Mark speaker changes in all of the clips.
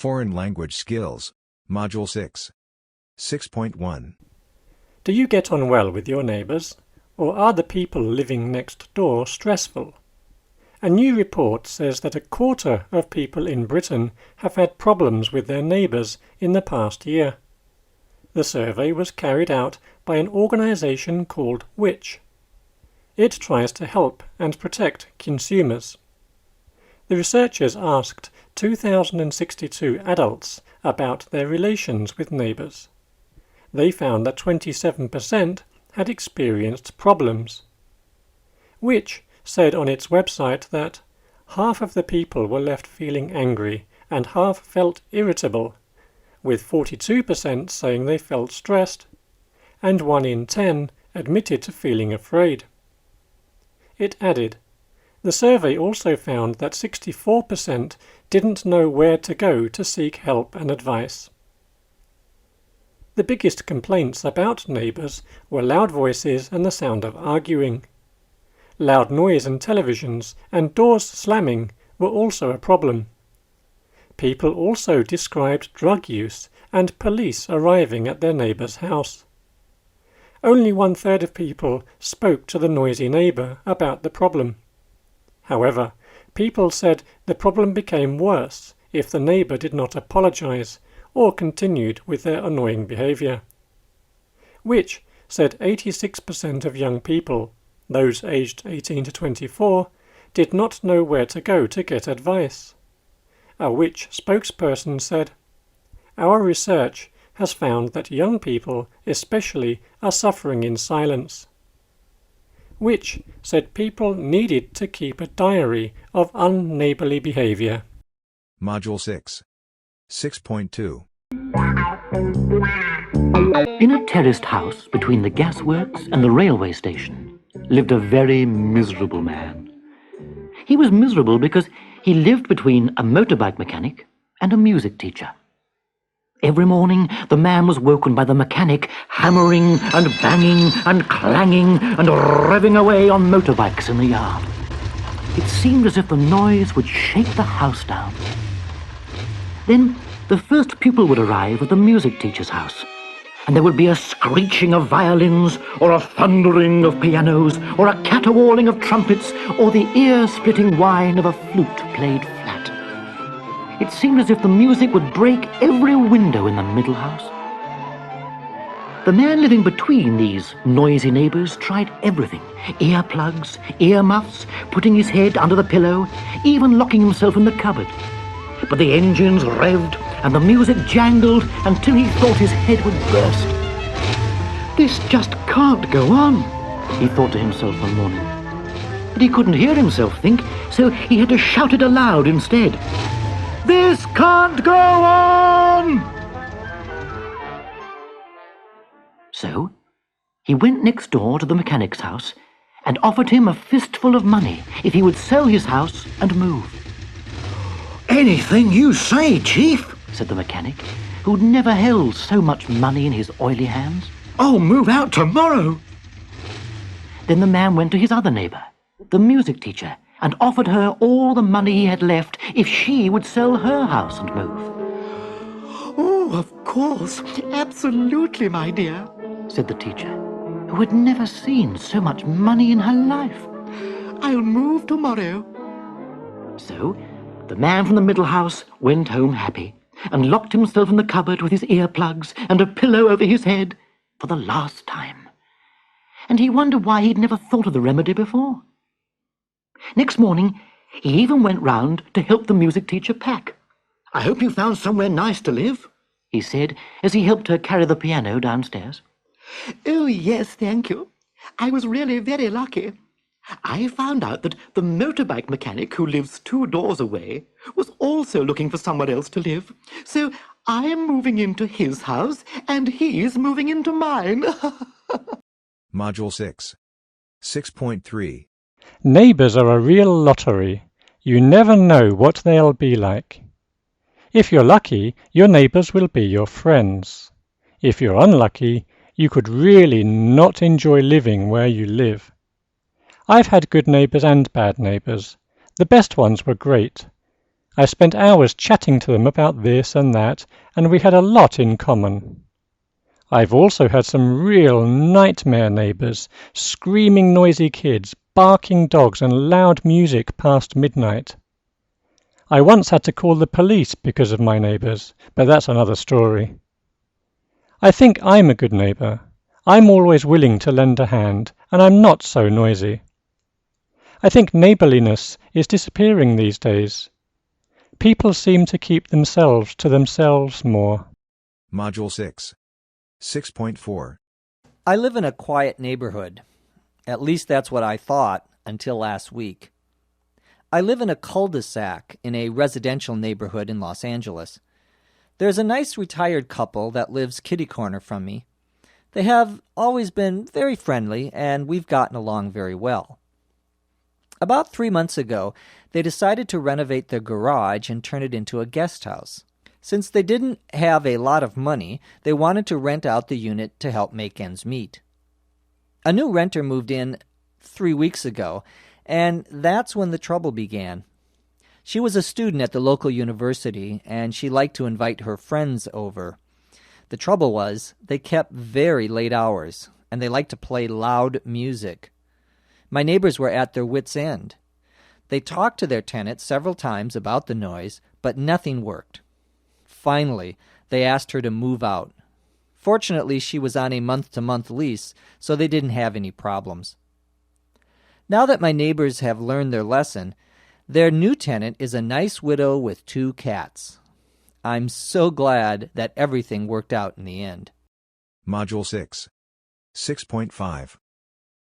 Speaker 1: Foreign Language Skills, Module 6. 6.1.
Speaker 2: Do you get on well with your neighbours, or are the people living next door stressful? A new report says that a quarter of people in Britain have had problems with their neighbours in the past year. The survey was carried out by an organisation called Which. It tries to help and protect consumers. The researchers asked 2,062 adults about their relations with neighbours. They found that 27% had experienced problems. Which said on its website that half of the people were left feeling angry and half felt irritable, with 42% saying they felt stressed, and 1 in 10 admitted to feeling afraid. It added, the survey also found that 64% didn't know where to go to seek help and advice. The biggest complaints about neighbours were loud voices and the sound of arguing. Loud noise in televisions and doors slamming were also a problem. People also described drug use and police arriving at their neighbour's house. Only 1/3 of people spoke to the noisy neighbour about the problem. However, people said the problem became worse if the neighbour did not apologise or continued with their annoying behaviour. Which said 86% of young people, those aged 18 to 24, did not know where to go to get advice. A Which spokesperson said, "Our research has found that young people especially are suffering in silence." Which said people needed to keep a diary of unneighbourly behaviour.
Speaker 1: Module 6. 6.2.
Speaker 3: In a terraced house between the gasworks and the railway station lived a very miserable man. He was miserable because he lived between a motorbike mechanic and a music teacher. Every morning the man was woken by the mechanic hammering and banging and clanging and revving away on motorbikes in the yard. It seemed as if the noise would shake the house down. Then the first pupil would arrive at the music teacher's house, and there would be a screeching of violins, or a thundering of pianos, or a caterwauling of trumpets, or the ear-splitting whine of a flute played flat. It seemed as if the music would break every window in the middle house. The man living between these noisy neighbours tried everything: earplugs, earmuffs, putting his head under the pillow, even locking himself in the cupboard. But the engines revved and the music jangled until he thought his head would burst. "This just can't go on," he thought to himself one morning. But he couldn't hear himself think, so he had to shout it aloud instead. "This can't go on!" So he went next door to the mechanic's house and offered him a fistful of money if he would sell his house and move. "Anything you say, Chief," said the mechanic, who'd never held so much money in his oily hands. "I'll move out tomorrow." Then the man went to his other neighbour, the music teacher, and offered her all the money he had left if she would sell her house and move. "Oh, of course, absolutely, my dear," said the teacher, who had never seen so much money in her life. "I'll move tomorrow." So the man from the middle house went home happy and locked himself in the cupboard with his earplugs and a pillow over his head for the last time. And he wondered why he'd never thought of the remedy before. Next morning, he even went round to help the music teacher pack. "I hope you found somewhere nice to live," he said as he helped her carry the piano downstairs. "Oh, yes, thank you. I was really very lucky. I found out that the motorbike mechanic who lives 2 doors away was also looking for somewhere else to live. So I'm moving into his house and he's moving into mine."
Speaker 1: Module 6. 6.3.
Speaker 2: Neighbours are a real lottery. You never know what they'll be like. If you're lucky, your neighbours will be your friends. If you're unlucky, you could really not enjoy living where you live. I've had good neighbours and bad neighbours. The best ones were great. I spent hours chatting to them about this and that, and we had a lot in common. I've also had some real nightmare neighbours, screaming noisy kids, barking dogs and loud music past midnight. I once had to call the police because of my neighbours, but that's another story. I think I'm a good neighbour. I'm always willing to lend a hand, and I'm not so noisy. I think neighbourliness is disappearing these days. People seem to keep themselves to themselves more.
Speaker 1: Module 6. 6.4.
Speaker 4: I live in a quiet neighborhood. At least that's what I thought until last week. I live in a cul-de-sac in a residential neighborhood in Los Angeles. There's a nice retired couple that lives kitty-corner from me. They have always been very friendly, and we've gotten along very well. About 3 months ago, they decided to renovate their garage and turn it into a guest house. Since they didn't have a lot of money, they wanted to rent out the unit to help make ends meet. A new renter moved in 3 weeks ago, and that's when the trouble began. She was a student at the local university, and she liked to invite her friends over. The trouble was, they kept very late hours, and they liked to play loud music. My neighbors were at their wits' end. They talked to their tenant several times about the noise, but nothing worked. Finally, they asked her to move out. Fortunately, she was on a month-to-month lease, so they didn't have any problems. Now that my neighbors have learned their lesson, their new tenant is a nice widow with 2 cats. I'm so glad that everything worked out in the end.
Speaker 1: Module 6. 6.5.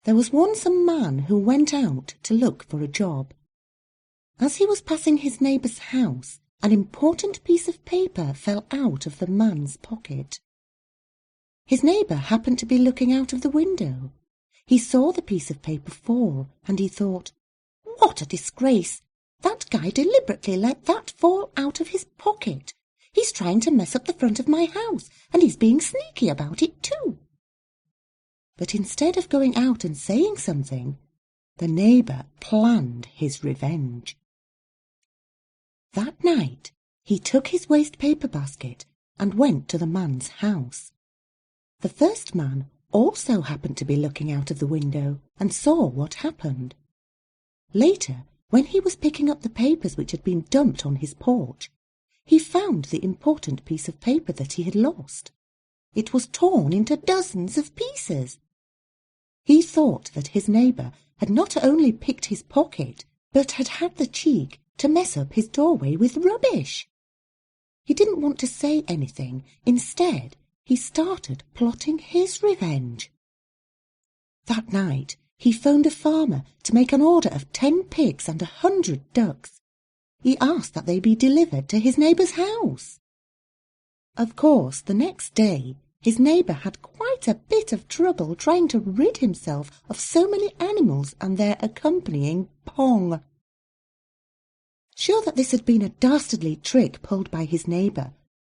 Speaker 5: There was once a man who went out to look for a job. As he was passing his neighbour's house, an important piece of paper fell out of the man's pocket. His neighbour happened to be looking out of the window. He saw the piece of paper fall, and he thought, "What a disgrace! That guy deliberately let that fall out of his pocket. He's trying to mess up the front of my house, and he's being sneaky about it too." But instead of going out and saying something, the neighbour planned his revenge. That night, he took his waste paper basket and went to the man's house. The first man also happened to be looking out of the window and saw what happened. Later, when he was picking up the papers which had been dumped on his porch, he found the important piece of paper that he had lost. It was torn into dozens of pieces. He thought that his neighbour had not only picked his pocket, but had had the cheek to mess up his doorway with rubbish. He didn't want to say anything. Instead, he started plotting his revenge. That night, he phoned a farmer to make an order of 10 pigs and 100 ducks. He asked that they be delivered to his neighbour's house. Of course, the next day, his neighbour had quite a bit of trouble trying to rid himself of so many animals and their accompanying pong. Sure that this had been a dastardly trick pulled by his neighbour,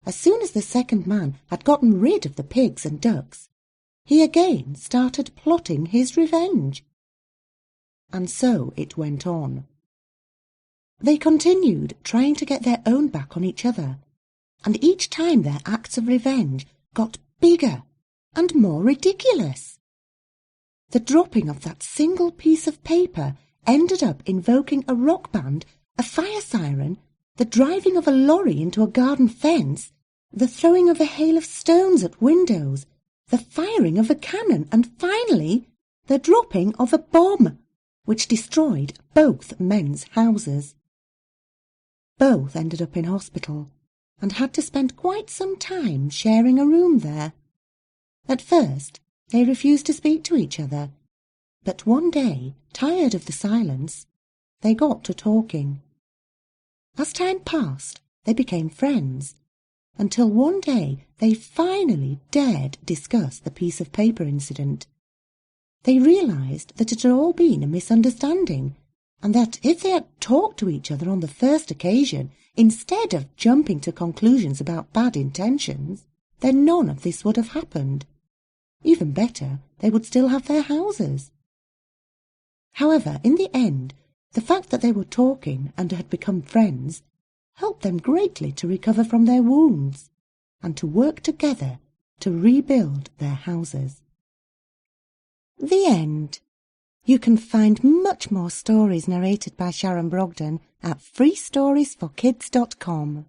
Speaker 5: as soon as the second man had gotten rid of the pigs and ducks, he again started plotting his revenge. And so it went on. They continued trying to get their own back on each other, and each time their acts of revenge got bigger and more ridiculous. The dropping of that single piece of paper ended up invoking a rock band, a fire siren, the driving of a lorry into a garden fence, the throwing of a hail of stones at windows, the firing of a cannon, and finally the dropping of a bomb, which destroyed both men's houses. Both ended up in hospital and had to spend quite some time sharing a room there. At first, they refused to speak to each other, but one day, tired of the silence, they got to talking. As time passed, they became friends, until one day they finally dared discuss the piece of paper incident. They realized that it had all been a misunderstanding, and that if they had talked to each other on the first occasion, instead of jumping to conclusions about bad intentions, then none of this would have happened. Even better, they would still have their houses. However, in the end, the fact that they were talking and had become friends helped them greatly to recover from their wounds and to work together to rebuild their houses. The end. You can find much more stories narrated by Sharon Brogden at freestoriesforkids.com.